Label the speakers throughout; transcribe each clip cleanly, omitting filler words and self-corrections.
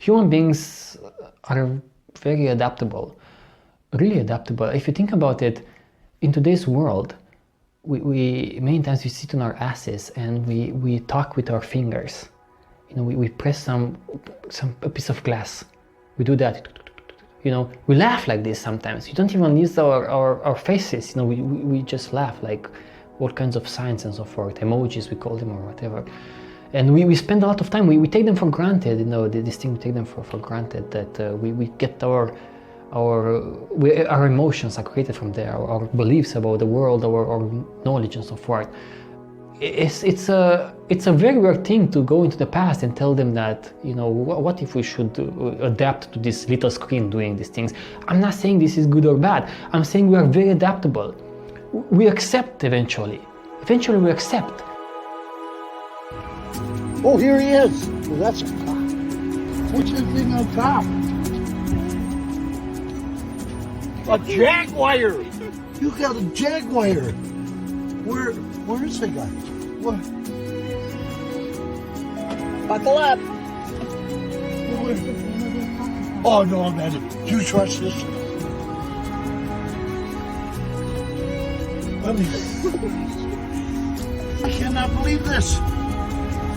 Speaker 1: human beings are very adaptable, really adaptable. If you think about it, in today's world, we many times we sit on our asses and we talk with our fingers. You know, we press a piece of glass. We do that. You know, we laugh like this sometimes. You don't even use our faces. You know, we just laugh, like all kinds of signs and so forth, emojis we call them or whatever. And we spend a lot of time. We take them for granted. You know, this thing we take them for granted, that we get our emotions are created from there, our beliefs about the world, our knowledge and so forth. It's a very weird thing to go into the past and tell them that, you know, what if we should adapt to this little screen doing these things. I'm not saying this is good or bad. I'm saying we are very adaptable. We accept eventually. Eventually we accept.
Speaker 2: Oh, here he is. Well, that's a cop. What's that thing on top? A jaguar! You got a jaguar! Where is the guy? What?
Speaker 3: Buckle up.
Speaker 2: Oh no, man! Do you trust this? I cannot believe this.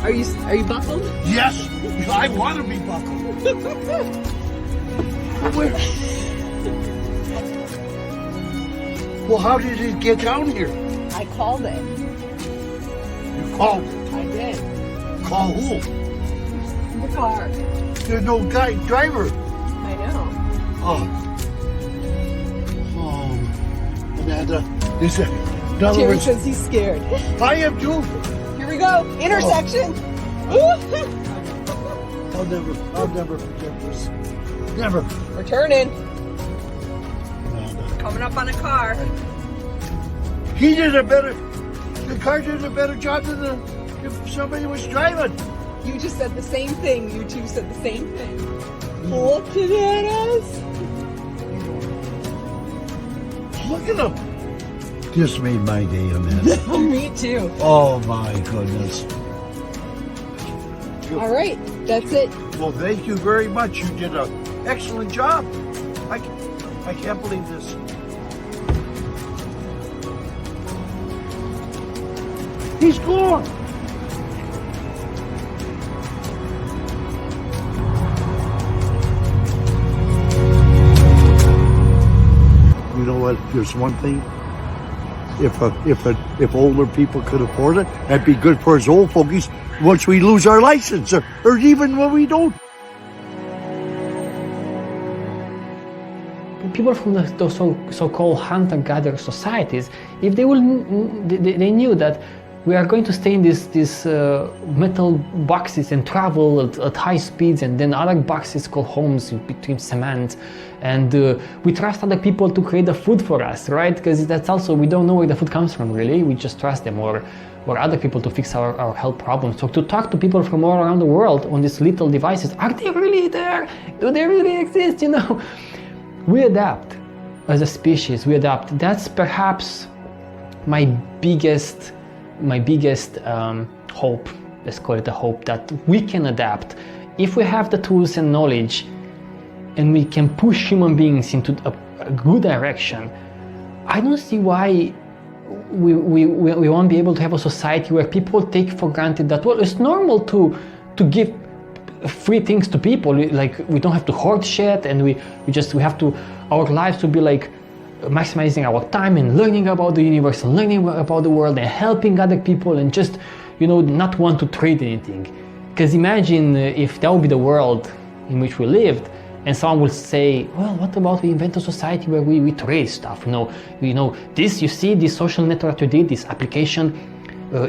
Speaker 3: Are you buckled?
Speaker 2: Yes, I want to be buckled. Where? Well, how did it get down here?
Speaker 3: I called it.
Speaker 2: You called it?
Speaker 3: I did.
Speaker 2: Call who?
Speaker 3: The car.
Speaker 2: There's no driver.
Speaker 3: I know.
Speaker 2: Amanda, is it? In other
Speaker 3: Jerry
Speaker 2: words,
Speaker 3: says he's scared.
Speaker 2: I am too.
Speaker 3: Here we go. Intersection.
Speaker 2: I'll never forget this. Never.
Speaker 3: We're turning.
Speaker 2: Amanda.
Speaker 3: Coming up on a car.
Speaker 2: The car did a better job than if somebody was driving.
Speaker 3: You just said the same thing. You two said the same thing. Looking at us.
Speaker 2: Look at them. This made my day, Amanda.
Speaker 3: Me too.
Speaker 2: Oh my goodness.
Speaker 3: All right, that's it.
Speaker 2: Well, thank you very much. You did an excellent job. I can't believe this. He's gone. You know what? There's one thing. If older people could afford it, that'd be good for us old fogies once we lose our license, or even when we don't.
Speaker 1: People from those so-called hunter-gatherer societies, if they knew that we are going to stay in these metal boxes and travel at high speeds, and then other boxes called homes between cement, and we trust other people to create the food for us, right? Because that's also, we don't know where the food comes from really, we just trust them, or other people to fix our health problems. So to talk to people from all around the world on these little devices, are they really there? Do they really exist, you know? We adapt as a species, we adapt. That's perhaps my biggest hope, let's call it a hope, that we can adapt if we have the tools and knowledge, and we can push human beings into a good direction. I don't see why we won't be able to have a society where people take for granted that, well, it's normal to give free things to people, like we don't have to hoard shit, and we have to, our lives to be like maximizing our time and learning about the universe and learning about the world and helping other people, and just, you know, not want to trade anything. Because imagine if that would be the world in which we lived, and someone would say, well, what about we invent a society where we trade stuff, you know, this, you see, this social network you did, this application,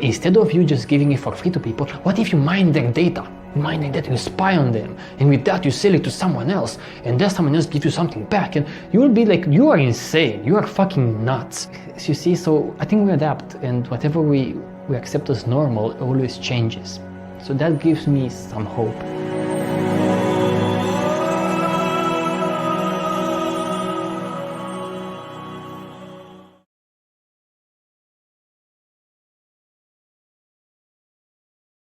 Speaker 1: instead of you just giving it for free to people, what if you mine their data? Mining that, you spy on them, and with that you sell it to someone else, and then someone else gives you something back, and you will be like, you are insane, you are fucking nuts. So you see, so I think we adapt, and whatever we accept as normal always changes. So that gives me some hope.